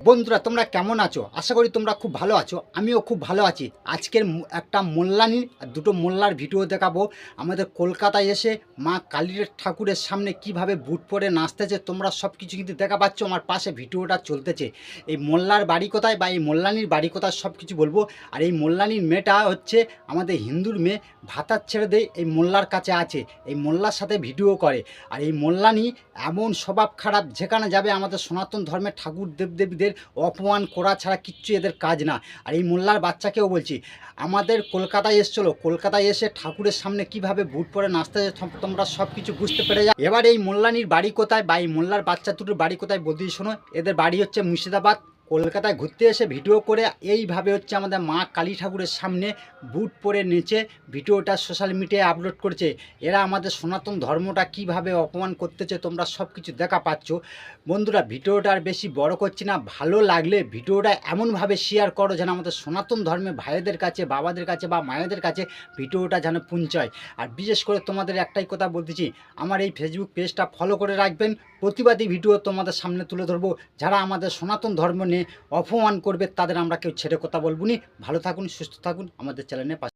বন্ধুরা তোমরা কেমন আছো? আশা করি তোমরা খুব ভালো আছো। আমিও খুব ভালো আছি। আজকের একটা মোল্লানির আর দুটো মোল্লার ভিডিও দেখাবো। আমাদের কলকাতায় এসে মা কালীর ঠাকুরের সামনে কিভাবে বুট পরে নাচতেছে তোমরা সব কিছু কিন্তু দেখা পাচ্ছ। আমার পাশে ভিডিওটা চলতেছে। এই মোল্লার বাড়ি কোথায় বা এই মোল্লানির বাড়ি কোথায় সব কিছু বলবো। আর এই মোল্লানির মেয়েটা হচ্ছে আমাদের হিন্দুর মেয়ে, ভাতার ছেড়ে দিয়ে এই মোল্লার কাছে আছে। এই মোল্লার সাথে ভিডিও করে। আর এই মোল্লানি এমন স্বভাব খারাপ, যেখানে যাবে আমাদের সনাতন ধর্মের ঠাকুর দেবদেবীদের অপমান করা ছাড়া কিচ্ছু এদের কাজ না। আর এই মোল্লার বাচ্চাকেও বলছি, আমাদের কলকাতায় এসেছিলো, কলকাতায় এসে ঠাকুরের সামনে কিভাবে বুট পরে নাচতে তোমরা সব কিছু বুঝতে পেরে যাও। এবার এই মোল্লানির বাড়ি কোথায় বা এই মোল্লার বাচ্চা দুটোর বাড়ি কোথায় বলতে শোনো। এদের বাড়ি হচ্ছে মুর্শিদাবাদ। কলকাতায় ঘুরতে এসে ভিডিও করে এইভাবে হচ্ছে আমাদের মা কালী ঠাকুরের সামনে বুট পরে নেচে ভিডিওটা সোশ্যাল মিডিয়ায় আপলোড করছে। এরা আমাদের সনাতন ধর্মটা কিভাবে অপমান করতেছে তোমরা সব কিছু দেখা পাচ্ছ। বন্ধুরা ভিডিওটা আর বেশি বড় করছি না, ভালো লাগলে ভিডিওটা এমনভাবে শেয়ার করো যেন আমাদের সনাতন ধর্মে ভাইদের কাছে, বাবাদের কাছে বা মায়েদের কাছে ভিডিওটা যেন পৌঁছায়। আর বিশেষ করে তোমাদের একটাই কথা বলতেছি, আমার এই ফেসবুক পেজটা ফলো করে রাখবেন। প্রতিবাদী ভিডিও তোমাদের সামনে তুলে ধরবো। যারা আমাদের সনাতন ধর্ম নিয়ে অপমান করবে তাদের আমরা কেউ ছেড়ে কথা বলবো নি। ভালো থাকুন, সুস্থ থাকুন, আমাদের চ্যানেলে পাশে